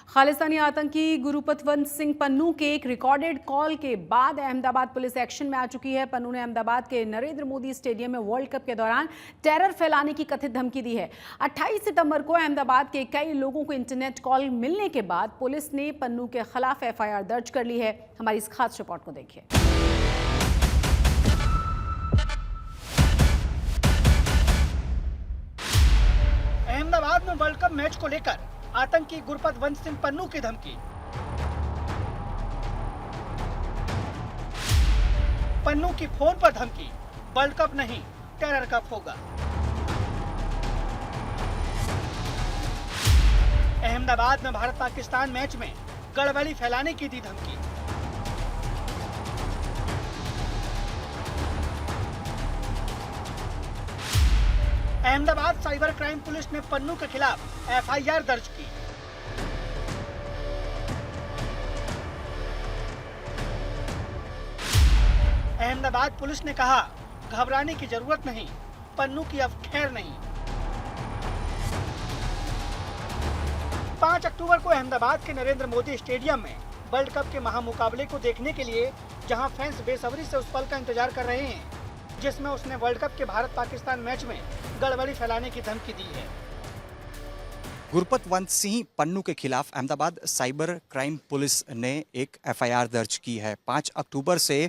खालिस्तानी आतंकी गुरपतवंत सिंह पन्नू के एक रिकॉर्डेड कॉल के बाद अहमदाबाद पुलिस एक्शन में आ चुकी है। पन्नू ने अहमदाबाद के नरेंद्र मोदी स्टेडियम में वर्ल्ड कप के दौरान टेरर फैलाने की कथित धमकी दी है। 28 सितंबर को अहमदाबाद के कई लोगों को इंटरनेट कॉल मिलने के बाद पुलिस ने पन्नू के खिलाफ FIR दर्ज कर ली है। हमारी इस खास रिपोर्ट को देखिए। अहमदाबाद में वर्ल्ड कप मैच को लेकर आतंकी गुरपतवंत सिंह पन्नू की धमकी। पन्नू की फोन पर धमकी, वर्ल्ड कप नहीं टेरर कप होगा। अहमदाबाद में भारत पाकिस्तान मैच में गड़बड़ी फैलाने की दी धमकी। अहमदाबाद साइबर क्राइम पुलिस ने पन्नू के खिलाफ FIR दर्ज की। अहमदाबाद पुलिस ने कहा, घबराने की जरूरत नहीं, पन्नू की अब खैर नहीं। 5 अक्टूबर को अहमदाबाद के नरेंद्र मोदी स्टेडियम में वर्ल्ड कप के महामुकाबले को देखने के लिए जहां फैंस बेसब्री से उस पल का इंतजार कर रहे हैं जिसमें उसने वर्ल्ड कप के भारत पाकिस्तान मैच में गड़बड़ी फैलाने की धमकी दी है। गुरपतवंत सिंह पन्नू के खिलाफ अहमदाबाद साइबर क्राइम पुलिस ने एक FIR दर्ज की है। 5 अक्टूबर से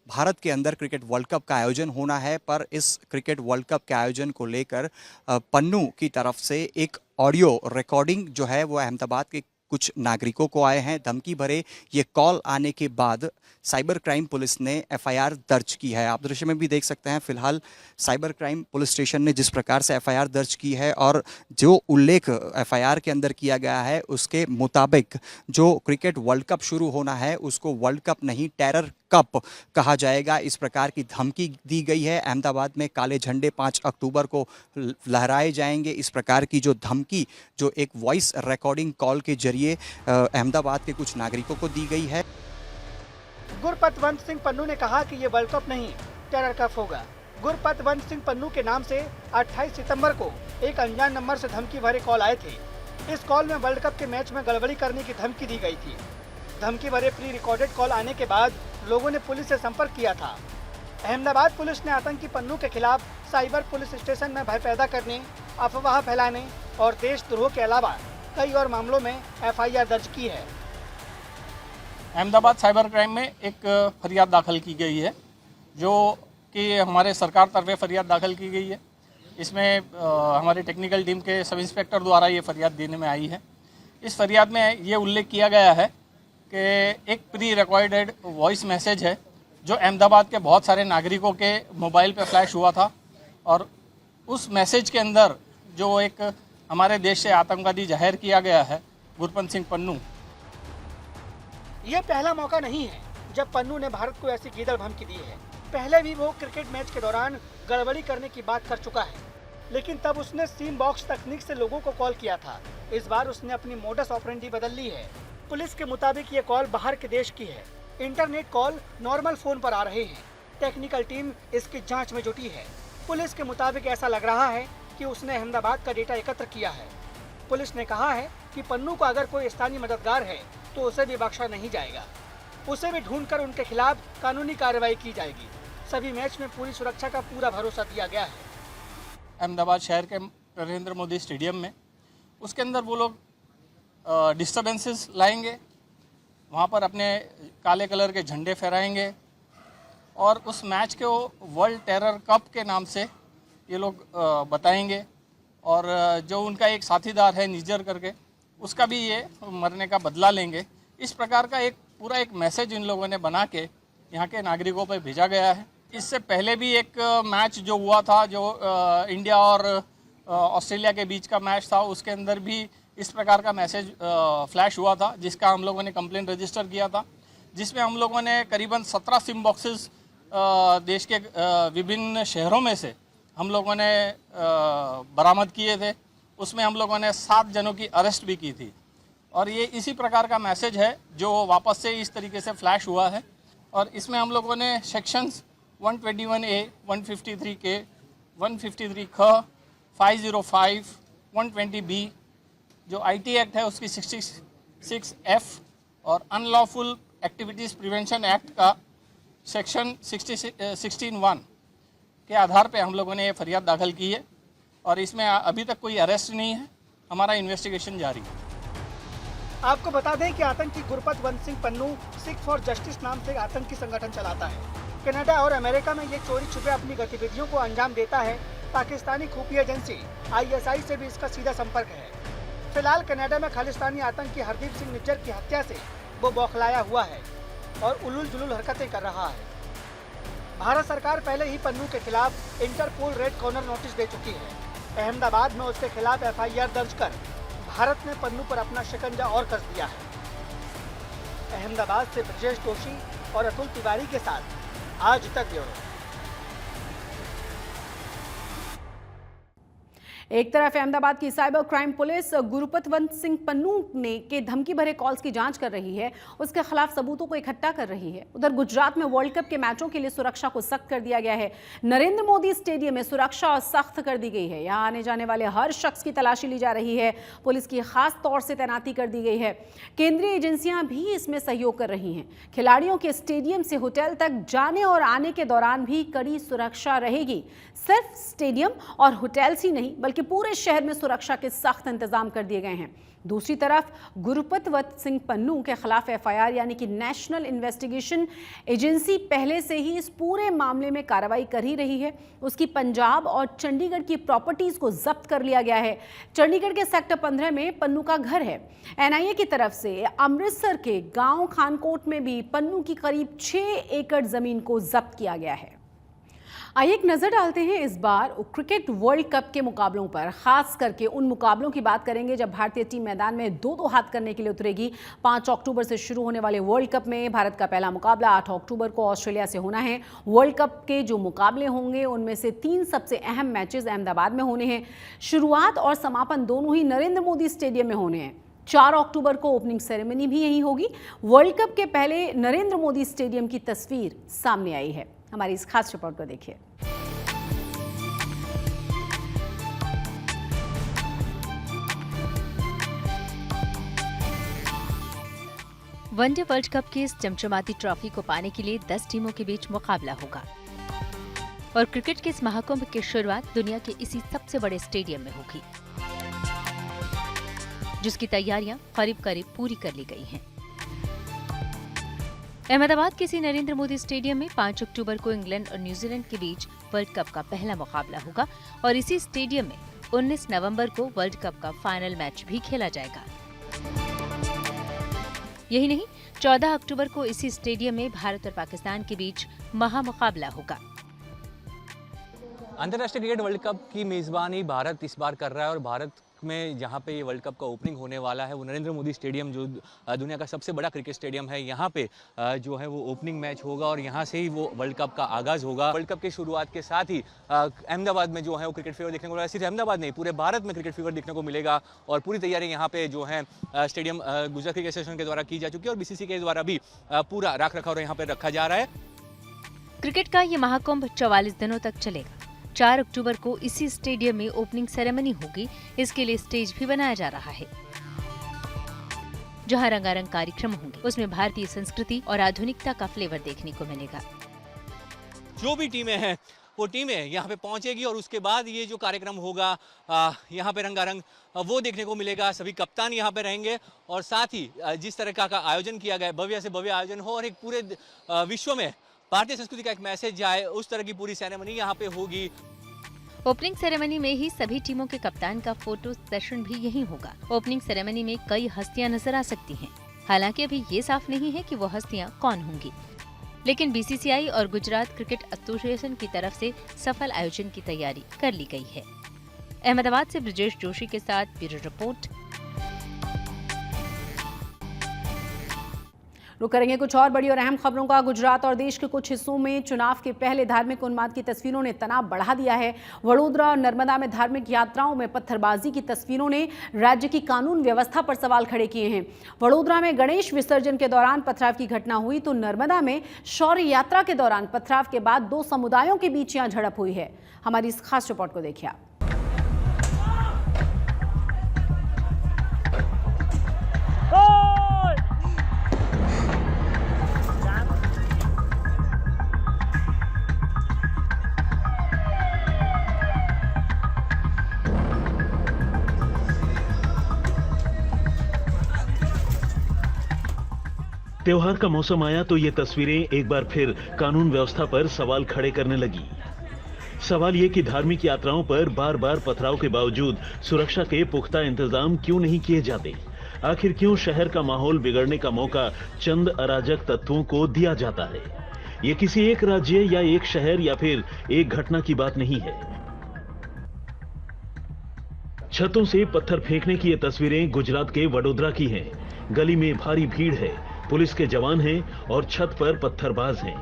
भारत के अंदर क्रिकेट वर्ल्ड कप का आयोजन होना है, पर इस क्रिकेट वर्ल्ड कप के आयोजन को लेकर पन्नू की तरफ से एक ऑडियो रिकॉर्डिंग जो है वो अहमदाबाद के कुछ नागरिकों को आए हैं। धमकी भरे ये कॉल आने के बाद साइबर क्राइम पुलिस ने FIR दर्ज की है। आप दृश्य में भी देख सकते हैं। फिलहाल साइबर क्राइम पुलिस स्टेशन ने जिस प्रकार से FIR दर्ज की है और जो उल्लेख FIR के अंदर किया गया है उसके मुताबिक जो क्रिकेट वर्ल्ड कप शुरू होना है उसको वर्ल्ड कप नहीं टेरर कप कहा जाएगा, इस प्रकार की धमकी दी गई है। अहमदाबाद में काले झंडे 5 अक्टूबर को लहराए जाएंगे, इस प्रकार की जो धमकी जो एक वॉइस रिकॉर्डिंग कॉल के जरिए अहमदाबाद के कुछ नागरिकों को दी गई है। गुरपतवंत सिंह पन्नू ने कहा कि ये वर्ल्ड कप नहीं टेरर कप होगा। गुरपतवंत सिंह पन्नू के नाम से 28 सितंबर को एक अनजान नंबर से धमकी भरे कॉल आए थे। इस कॉल में वर्ल्ड कप के मैच में गड़बड़ी करने की धमकी दी गई थी। धमकी भरे प्री रिकॉर्डेड कॉल आने के बाद लोगों ने पुलिस से संपर्क किया था। अहमदाबाद पुलिस ने आतंकी पन्नू के खिलाफ साइबर पुलिस स्टेशन में भय पैदा करने, अफवाह फैलाने और देशद्रोह के अलावा कई और मामलों में FIR दर्ज की है। अहमदाबाद साइबर क्राइम में एक फरियाद दाखिल की गई है, जो कि हमारे सरकार तरफे फरियाद दाखिल की गई है। इसमें हमारी टेक्निकल टीम के सब इंस्पेक्टर द्वारा ये फरियाद देने में आई है। इस फरियाद में ये उल्लेख किया गया है कि एक प्री रिकॉर्डेड वॉइस मैसेज है जो अहमदाबाद के बहुत सारे नागरिकों के मोबाइल पे फ्लैश हुआ था, और उस मैसेज के अंदर जो एक हमारे देश से आतंकवादी जाहिर किया गया है गुरपतवंत सिंह पन्नू। ये पहला मौका नहीं है जब पन्नू ने भारत को ऐसी गीदड़ धमकी दी है। पहले भी वो क्रिकेट मैच के दौरान गड़बड़ी करने की बात कर चुका है, लेकिन तब उसने सीम बॉक्स तकनीक से लोगों को कॉल किया था। इस बार उसने अपनी मोडस ऑपरेंडी बदल ली है। पुलिस के मुताबिक ये कॉल बाहर के देश की है। इंटरनेट कॉल नॉर्मल फोन पर आ रहे हैं। टेक्निकल टीम इसकी जांच में जुटी है। पुलिस के मुताबिक ऐसा लग रहा है कि उसने अहमदाबाद का डेटा एकत्र किया है। पुलिस ने कहा है कि पन्नू को अगर कोई स्थानीय मददगार है तो उसे भी बख्शा नहीं जाएगा। उसे भी ढूंढकर उनके खिलाफ कानूनी कार्रवाई की जाएगी। सभी मैच में पूरी सुरक्षा का पूरा भरोसा दिया गया है। अहमदाबाद शहर के नरेंद्र मोदी स्टेडियम में उसके अंदर वो लोग डिस्टर्बेंसेस लाएंगे, वहाँ पर अपने काले कलर के झंडे फहराएंगे और उस मैच को वर्ल्ड टेरर कप के नाम से ये लोग बताएंगे, और जो उनका एक साथीदार है निजर करके उसका भी ये मरने का बदला लेंगे। इस प्रकार का एक पूरा एक मैसेज इन लोगों ने बना के यहाँ के नागरिकों पर भेजा गया है। इससे पहले भी एक मैच जो हुआ था, जो इंडिया और ऑस्ट्रेलिया के बीच का मैच था, उसके अंदर भी इस प्रकार का मैसेज फ्लैश हुआ था, जिसका हम लोगों ने कंप्लेंट रजिस्टर किया था, जिसमें हम लोगों ने करीबन 17 सिम बॉक्सेस देश के विभिन्न शहरों में से हम लोगों ने बरामद किए थे। उसमें हम लोगों ने 7 जनों की अरेस्ट भी की थी, और ये इसी प्रकार का मैसेज है जो वापस से इस तरीके से फ्लैश हुआ है। और इसमें हम लोगों ने सेक्शंस 121A, 153K, 153 ख, 505, 120B जो IT एक्ट है उसकी 6F और अनलॉफुल एक्टिविटीज़ प्रिवेंशन एक्ट का सेक्शन 16(1) के आधार पे हम लोगों ने ये फरियाद दाखिल की है और इसमें अभी तक कोई अरेस्ट नहीं है। हमारा इन्वेस्टिगेशन जारी है। आपको बता दें कि आतंकी गुरपतवंत सिंह पन्नू सिख फॉर जस्टिस नाम से आतंकी संगठन चलाता है। कनाडा और अमेरिका में ये चोरी छुपे अपनी गतिविधियों को अंजाम देता है। पाकिस्तानी खुफिया एजेंसी ISI से भी इसका सीधा संपर्क है। फिलहाल कनाडा में खालिस्तानी आतंकी हरदीप सिंह निज्जर की हत्या से वो बौखलाया हुआ है और उलूल जुलूल हरकतें कर रहा है। भारत सरकार पहले ही पन्नू के खिलाफ इंटरपोल रेड कॉर्नर नोटिस दे चुकी है। अहमदाबाद में उसके खिलाफ FIR दर्ज कर भारत ने पन्नू पर अपना शिकंजा और कस दिया है। अहमदाबाद से ब्रजेश जोशी और अतुल तिवारी के साथ आज तक ब्यूरो। एक तरफ अहमदाबाद की cyber crime police Gurpatwant Singh Pannu ने के धमकी भरे कॉल्स की जांच कर रही है, उसके खिलाफ सबूतों को इकट्ठा कर रही है। उधर गुजरात में वर्ल्ड कप के मैचों के लिए सुरक्षा को सख्त कर दिया गया है। नरेंद्र मोदी स्टेडियम में सुरक्षा और सख्त कर दी गई है। यहां आने जाने वाले हर शख्स की तलाशी ली जा रही है। पुलिस की खास तौर से तैनाती कर दी गई है। केंद्रीय एजेंसियां भी इसमें सहयोग कर रही हैं। खिलाड़ियों के स्टेडियम से होटल तक जाने और आने के दौरान भी कड़ी सुरक्षा रहेगी। सिर्फ स्टेडियम और होटल्स ही नहीं बल्कि पूरे शहर में सुरक्षा के सख्त इंतजाम कर दिए गए हैं। दूसरी तरफ गुरपतवंत सिंह पन्नू के खिलाफ FIR यानी कि नेशनल इन्वेस्टिगेशन एजेंसी पहले से ही इस पूरे मामले में कार्रवाई कर ही रही है। उसकी पंजाब और चंडीगढ़ की प्रॉपर्टीज को जब्त कर लिया गया है। चंडीगढ़ के सेक्टर 15 में पन्नू का घर है। NIA की तरफ से अमृतसर के गांव खानकोट में भी पन्नू की करीब 6 एकड़ जमीन को जब्त किया गया है। आइए एक नजर डालते हैं इस बार क्रिकेट वर्ल्ड कप के मुकाबलों पर। खास करके उन मुकाबलों की बात करेंगे जब भारतीय टीम मैदान में दो हाथ करने के लिए उतरेगी। 5 अक्टूबर से शुरू होने वाले वर्ल्ड कप में भारत का पहला मुकाबला 8 अक्टूबर को ऑस्ट्रेलिया से होना है। वर्ल्ड कप के जो मुकाबले होंगे उनमें से 3 सबसे अहम मैचेस अहमदाबाद में होने हैं। शुरुआत और समापन दोनों ही नरेंद्र मोदी स्टेडियम में होने हैं। 4 अक्टूबर को ओपनिंग सेरेमनी भी यहीं होगी। वर्ल्ड कप के पहले नरेंद्र मोदी स्टेडियम की तस्वीर सामने आई है। हमारी इस खास रिपोर्ट को देखिए। वनडे वर्ल्ड कप की इस चमचमाती ट्रॉफी को पाने के लिए 10 टीमों के बीच मुकाबला होगा और क्रिकेट के इस महाकुंभ की शुरुआत दुनिया के इसी सबसे बड़े स्टेडियम में होगी, जिसकी तैयारियां करीब पूरी कर ली गई हैं। अहमदाबाद के इसी नरेंद्र मोदी स्टेडियम में 5 अक्टूबर को इंग्लैंड और न्यूजीलैंड के बीच वर्ल्ड कप का पहला मुकाबला होगा और इसी स्टेडियम में 19 नवंबर को वर्ल्ड कप का फाइनल मैच भी खेला जाएगा। यही नहीं, 14 अक्टूबर को इसी स्टेडियम में भारत और पाकिस्तान के बीच महामुकाबला होगा। अंतर्राष्ट्रीय क्रिकेट वर्ल्ड कप की मेज़बानी भारत इस बार कर रहा है और भारत में जहाँ पे ये वर्ल्ड कप का ओपनिंग होने वाला है वो नरेंद्र मोदी स्टेडियम जो दुनिया का सबसे बड़ा क्रिकेट स्टेडियम है, यहाँ पे जो है वो ओपनिंग मैच होगा और यहाँ से ही वो वर्ल्ड कप का आगाज़ होगा। वर्ल्ड कप की शुरुआत के साथ ही अहमदाबाद में जो है वो क्रिकेट फीवर देखने को मिलेगा। सिर्फ अहमदाबाद नहीं, पूरे भारत में क्रिकेट फीवर देखने को मिलेगा और पूरी तैयारी यहाँ पे जो है स्टेडियम गुजरात क्रिकेट एसोसिएशन के द्वारा की जा चुकी है और BCCI के द्वारा भी पूरा रख रखाव यहाँ पे रखा जा रहा है। क्रिकेट का ये महाकुंभ 44 दिनों तक चलेगा। 4 अक्टूबर को इसी स्टेडियम में ओपनिंग सेरेमनी होगी। इसके लिए स्टेज भी बनाया जा रहा है, जहां रंगारंग कार्यक्रम होंगे। उसमें भारतीय संस्कृति और आधुनिकता का फ्लेवर देखने को मिलेगा। जो भी टीमें हैं वो टीमें यहाँ पे पहुंचेगी और उसके बाद ये जो कार्यक्रम होगा यहाँ पे रंगारंग वो देखने को मिलेगा। सभी कप्तान यहाँ पे रहेंगे और साथ ही जिस तरह का आयोजन किया गया, भव्य से भव्य आयोजन हो और एक पूरे विश्व में भारतीय संस्कृति का एक मैसेज जाए, उस तरह की पूरी सेरेमनी यहाँ पे होगी। ओपनिंग सेरेमनी में ही सभी टीमों के कप्तान का फोटो सेशन भी यहीं होगा। ओपनिंग सेरेमनी में कई हस्तियां नजर आ सकती हैं। हालांकि अभी ये साफ नहीं है कि वो हस्तियां कौन होंगी, लेकिन BCCI और गुजरात क्रिकेट एसोसिएशन की तरफ से सफल आयोजन की तैयारी कर ली गई है। अहमदाबाद से ब्रजेश जोशी के साथ ब्यूरो रिपोर्ट। रुक करेंगे कुछ और बड़ी और अहम खबरों का। गुजरात और देश के कुछ हिस्सों में चुनाव के पहले धार्मिक उन्माद की तस्वीरों ने तनाव बढ़ा दिया है। वडोदरा और नर्मदा में धार्मिक यात्राओं में पत्थरबाजी की तस्वीरों ने राज्य की कानून व्यवस्था पर सवाल खड़े किए हैं। वडोदरा में गणेश विसर्जन के दौरान पथराव की घटना हुई तो नर्मदा में शौर्य यात्रा के दौरान पथराव के बाद 2 समुदायों के बीच यहां झड़प हुई है। हमारी इस खास रिपोर्ट को देखिए आप। Oh! त्योहार का मौसम आया तो ये तस्वीरें एक बार फिर कानून व्यवस्था पर सवाल खड़े करने लगी। सवाल ये कि धार्मिक यात्राओं पर बार बार पथराव के बावजूद सुरक्षा के पुख्ता इंतजाम क्यों नहीं किए जाते? आखिर क्यों शहर का माहौल बिगड़ने का मौका चंद अराजक तत्वों को दिया जाता है? ये किसी एक राज्य या एक शहर या फिर एक घटना की बात नहीं है। छतों से पत्थर फेंकने की ये तस्वीरें गुजरात के वडोदरा की हैं। गली में भारी भीड़ है, पुलिस के जवान हैं और छत पर पत्थरबाज हैं।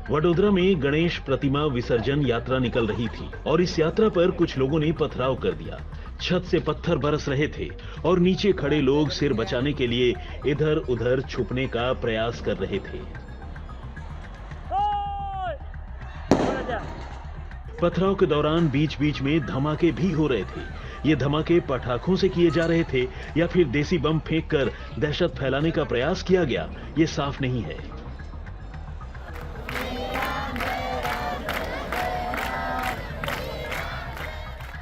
वडोदरा में गणेश प्रतिमा विसर्जन यात्रा निकल रही थी और इस यात्रा पर कुछ लोगों ने पथराव कर दिया। छत से पत्थर बरस रहे थे और नीचे खड़े लोग सिर बचाने के लिए इधर उधर छुपने का प्रयास कर रहे थे। पथराव के दौरान बीच बीच में धमाके भी हो रहे थे। ये धमाके पटाखों से किए जा रहे थे या फिर देसी बम फेंककर दहशत फैलाने का प्रयास किया गया, ये साफ नहीं है।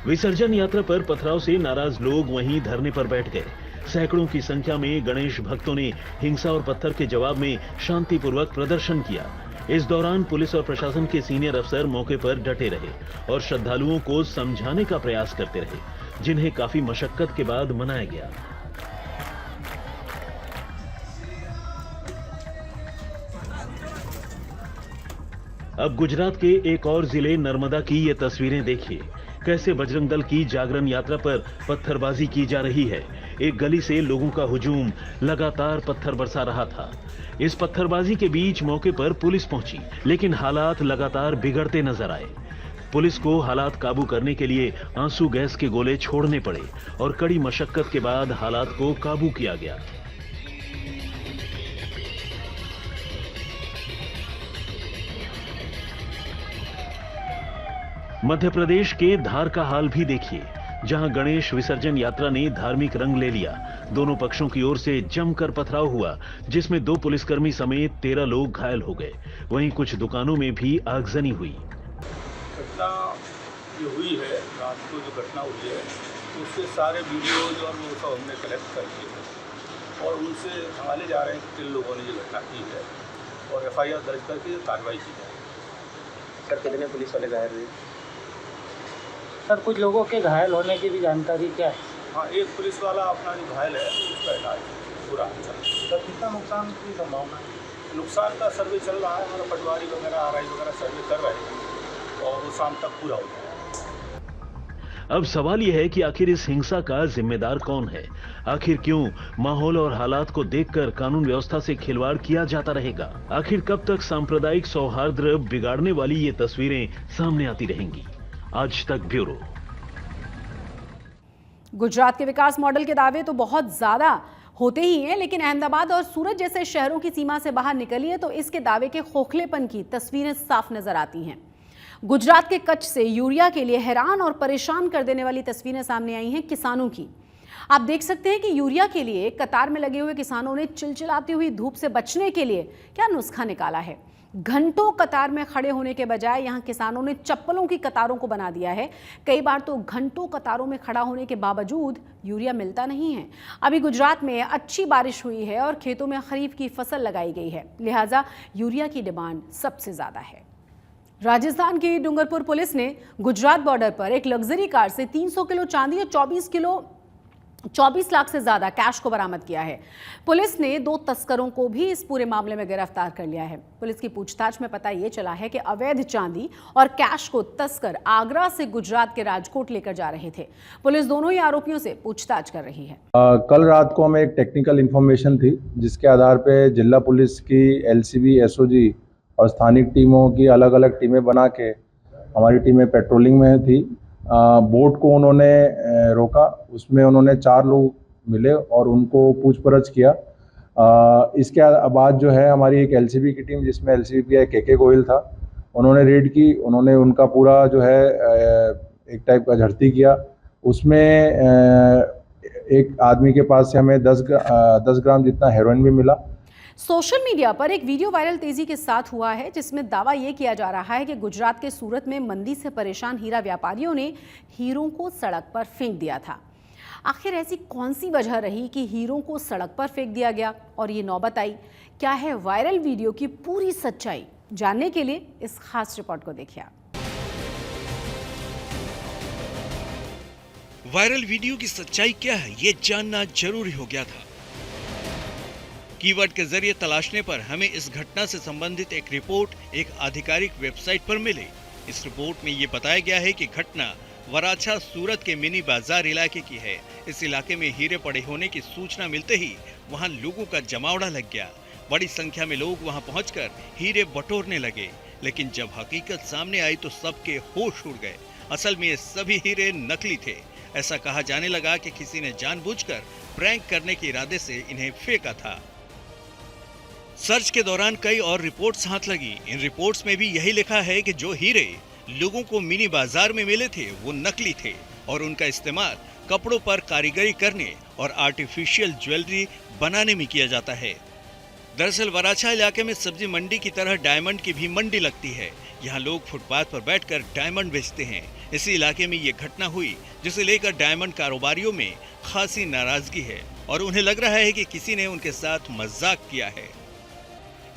विसर्जन यात्रा पर पथराव से नाराज लोग वहीं धरने पर बैठ गए। सैकड़ों की संख्या में गणेश भक्तों ने हिंसा और पत्थर के जवाब में शांतिपूर्वक प्रदर्शन किया। इस दौरान पुलिस और प्रशासन के सीनियर अफसर मौके पर डटे रहे और श्रद्धालुओं को समझाने का प्रयास करते रहे, जिन्हें काफी मशक्कत के बाद मनाया गया। अब गुजरात के एक और जिले नर्मदा की ये तस्वीरें देखिए। कैसे बजरंग दल की जागरण यात्रा पर पत्थरबाजी की जा रही है। एक गली से लोगों का हुजूम लगातार पत्थर बरसा रहा था। इस पत्थरबाजी के बीच मौके पर पुलिस पहुंची, लेकिन हालात लगातार बिगड़ते नजर आए। पुलिस को हालात काबू करने के लिए आंसू गैस के गोले छोड़ने पड़े और कड़ी मशक्कत के बाद हालात को काबू किया गया। मध्य प्रदेश के धार का हाल भी देखिए, जहां गणेश विसर्जन यात्रा ने धार्मिक रंग ले लिया। दोनों पक्षों की ओर से जमकर पथराव हुआ, जिसमें 2 पुलिसकर्मी समेत 13 लोग घायल हो गए। वहीं कुछ दुकानों में भी आगजनी हुई। घटना जो हुई है, रात को जो घटना हुई है, उसके सारे वीडियोज और वो सब हमने कलेक्ट करके और उनसे हवाले जा रहे हैं कि किन लोगों ने ये घटना की है और FIR दर्ज करके कार्रवाई की जाए। सर, कितने पुलिस वाले घायल हुए? सर, कुछ लोगों के घायल होने की भी जानकारी क्या है? हाँ, एक पुलिस वाला अपना जो घायल है उसका इलाज पूरा चल रहा है। सर, कितना नुकसान की संभावना है? नुकसान का सर्वे चल रहा है, हमारा पटवारी वगैरह RI वगैरह सर्वे कर रहे हैं और वो शाम तक पूरा हो जाएगा। अब सवाल यह है कि आखिर इस हिंसा का जिम्मेदार कौन है? आखिर क्यों माहौल और हालात को देखकर कानून व्यवस्था से खिलवाड़ किया जाता रहेगा? आखिर कब तक सांप्रदायिक सौहार्द बिगाड़ने वाली ये तस्वीरें सामने आती रहेंगी? आज तक ब्यूरो। गुजरात के विकास मॉडल के दावे तो बहुत ज्यादा होते ही हैं, लेकिन अहमदाबाद और सूरत जैसे शहरों की सीमा से बाहर निकलिए तो इसके दावे के खोखलेपन की तस्वीरें साफ नजर आती हैं। गुजरात के कच्छ से यूरिया के लिए हैरान और परेशान कर देने वाली तस्वीरें सामने आई हैं किसानों की। आप देख सकते हैं कि यूरिया के लिए कतार में लगे हुए किसानों ने चिलचिलाती हुई धूप से बचने के लिए क्या नुस्खा निकाला है। घंटों कतार में खड़े होने के बजाय यहां किसानों ने चप्पलों की कतारों को बना दिया है। कई बार तो घंटों कतारों में खड़ा होने के बावजूद यूरिया मिलता नहीं है। अभी गुजरात में अच्छी बारिश हुई है और खेतों में खरीफ की फसल लगाई गई है, लिहाजा यूरिया की डिमांड सबसे ज्यादा है। राजस्थान की डूंगरपुर पुलिस ने गुजरात बॉर्डर पर एक लग्जरी कार से 300 किलो चांदी और 24 लाख से ज्यादा कैश को बरामद किया है। पुलिस ने 2 तस्करों को भी इस पूरे मामले में गिरफ्तार कर लिया है। पुलिस की पूछताछ में पता ये चला है कि अवैध चांदी और कैश को तस्कर आगरा से गुजरात के राजकोट लेकर जा रहे थे। पुलिस दोनों ही आरोपियों से पूछताछ कर रही है। कल रात को हमें एक टेक्निकल इन्फॉर्मेशन थी, जिसके आधार पे जिला पुलिस की LCB SOG और स्थानिक टीमों की अलग अलग टीमें बना के हमारी टीमें पेट्रोलिंग में थी। बोट को उन्होंने रोका, उसमें उन्होंने 4 लोग मिले और उनको पूछपरछ किया। इसके बाद जो है हमारी एक LCB की टीम, जिसमें LCB PI KK गोयल था, उन्होंने रेड की। उन्होंने उनका पूरा जो है एक टाइप का झड़ती किया। उसमें एक आदमी के पास से हमें 10 ग्राम जितना हेरोइन भी मिला। सोशल मीडिया पर एक वीडियो वायरल तेजी के साथ हुआ है, जिसमें दावा यह किया जा रहा है कि गुजरात के सूरत में मंदी से परेशान हीरा व्यापारियों ने हीरों को सड़क पर फेंक दिया था। आखिर ऐसी कौन सी वजह रही कि हीरो को सड़क पर फेंक दिया गया और ये नौबत आई? क्या है वायरल वीडियो की पूरी सच्चाई? जानने के लिए इस खास रिपोर्ट को देखिए आप। वायरल वीडियो की सच्चाई क्या है, ये जानना जरूरी हो गया था। कीवर्ड के जरिए तलाशने पर हमें इस घटना से संबंधित एक रिपोर्ट एक आधिकारिक वेबसाइट पर मिली। इस रिपोर्ट में ये बताया गया है कि घटना वराछा सूरत के मिनी बाजार इलाके की है। इस इलाके में हीरे पड़े होने की सूचना मिलते ही वहां लोगों का जमावड़ा लग गया। बड़ी संख्या में लोग वहां पहुंचकर हीरे बटोरने लगे, लेकिन जब हकीकत सामने आई तो सबके होश उड़ गए। असल में ये सभी हीरे नकली थे। ऐसा कहा जाने लगा कि किसी ने जानबूझकर प्रैंक करने के इरादे से इन्हें फेंका था। सर्च के दौरान कई और रिपोर्ट्स हाथ लगी। इन रिपोर्ट्स में भी यही लिखा है कि जो हीरे लोगों को मिनी बाजार में मिले थे वो नकली थे और उनका इस्तेमाल कपड़ों पर कारीगरी करने और आर्टिफिशियल ज्वेलरी बनाने में किया जाता है। दरअसल वराछा इलाके में सब्जी मंडी की तरह डायमंड की भी मंडी लगती है। यहाँ लोग फुटपाथ पर बैठकर डायमंड बेचते हैं। इसी इलाके में ये घटना हुई, जिसे लेकर डायमंड कारोबारियों में खासी नाराजगी है और उन्हें लग रहा है कि किसी ने उनके साथ मजाक किया है।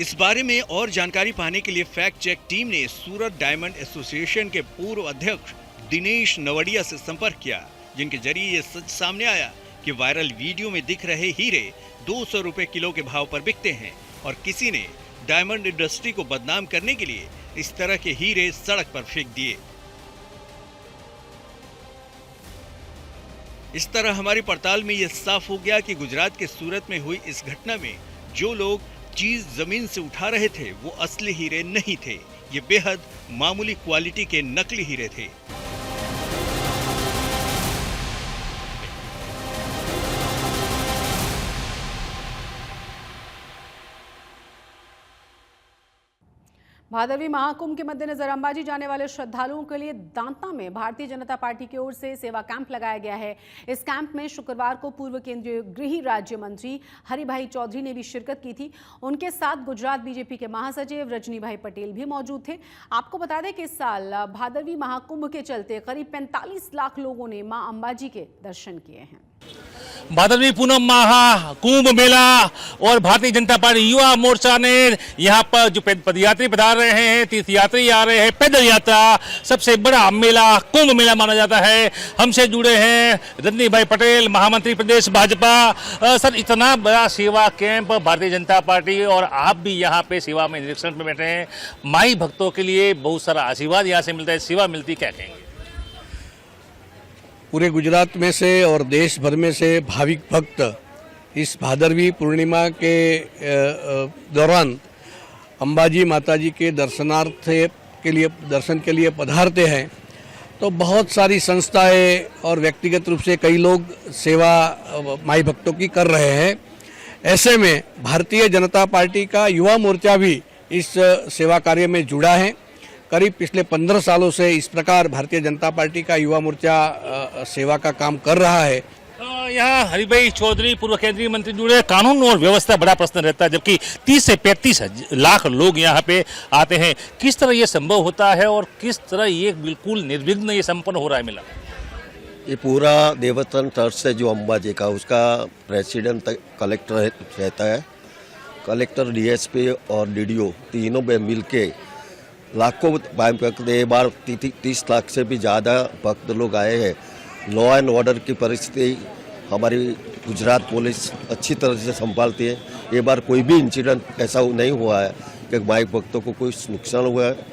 इस बारे में और जानकारी पाने के लिए फैक्ट चेक टीम ने सूरत डायमंड एसोसिएशन के पूर्व अध्यक्ष दिनेश नवड़िया से संपर्क किया, जिनके जरिए ये सच सामने आया कि वायरल वीडियो में दिख रहे हीरे 200 रुपए किलो के भाव पर बिकते हैं और किसी ने डायमंड इंडस्ट्री को बदनाम करने के लिए इस तरह के हीरे सड़क पर फेंक दिए। इस तरह हमारी पड़ताल में यह साफ हो गया कि गुजरात के सूरत में हुई इस घटना में जो लोग चीज जमीन से उठा रहे थे वो असली हीरे नहीं थे। ये बेहद मामूली क्वालिटी के नकली हीरे थे। भादरवी महाकुंभ के मद्देनजर अंबाजी जाने वाले श्रद्धालुओं के लिए दांता में भारतीय जनता पार्टी की ओर से सेवा कैंप लगाया गया है। इस कैंप में शुक्रवार को पूर्व केंद्रीय गृह राज्य मंत्री हरिभाई चौधरी ने भी शिरकत की थी। उनके साथ गुजरात बीजेपी के महासचिव रजनी भाई पटेल भी मौजूद थे। आपको बता दें कि इस साल भादरवी महाकुंभ के चलते करीब 45 लाख लोगों ने मां अंबाजी के दर्शन किए हैं। भादरवी पूनम महा कुंभ मेला और भारतीय जनता पार्टी युवा मोर्चा ने यहाँ पर जो पदयात्री पधार रहे हैं, तीर्थयात्री आ रहे हैं, पैदल यात्रा, सबसे बड़ा मेला कुंभ मेला माना जाता है। हमसे जुड़े हैं रजनी भाई पटेल, महामंत्री प्रदेश भाजपा। सर, इतना बड़ा सेवा कैंप भारतीय जनता पार्टी और आप भी यहाँ पे सेवा में निरीक्षण में बैठे हैं। माई भक्तों के लिए बहुत सारा आशीर्वाद यहाँ से मिलता है, सेवा मिलती, क्या कहेंगे? पूरे गुजरात में से और देश भर में से भाविक भक्त इस भादरवी पूर्णिमा के दौरान अंबाजी माताजी के दर्शन के लिए पधारते हैं। तो बहुत सारी संस्थाएं और व्यक्तिगत रूप से कई लोग सेवा माई भक्तों की कर रहे हैं। ऐसे में भारतीय जनता पार्टी का युवा मोर्चा भी इस सेवा कार्य में जुड़ा है। करीब पिछले 15 सालों से इस प्रकार भारतीय जनता पार्टी का युवा मोर्चा सेवा का काम कर रहा है। यहाँ हरिभाई चौधरी पूर्व केंद्रीय मंत्री जुड़े। कानून और व्यवस्था बड़ा प्रश्न रहता है, जबकि 30 से 35 लाख लोग यहाँ पे आते हैं। किस तरह ये संभव होता है और किस तरह ये बिल्कुल निर्विघ्न ये संपन्न हो रहा है मेला? ये पूरा देवस्थान ट्रस्ट है जो अंबाजी का, उसका प्रेसिडेंट कलेक्टर रहता है। कलेक्टर, डीएसपी और डीडीओ तीनों में मिल के लाखों भक्त, ये बार 30 लाख से भी ज़्यादा भक्त लोग आए हैं। लॉ एंड ऑर्डर की परिस्थिति हमारी गुजरात पुलिस अच्छी तरह से संभालती है। ये बार कोई भी इंसिडेंट ऐसा नहीं हुआ है कि माई भक्तों को कोई नुकसान हुआ है।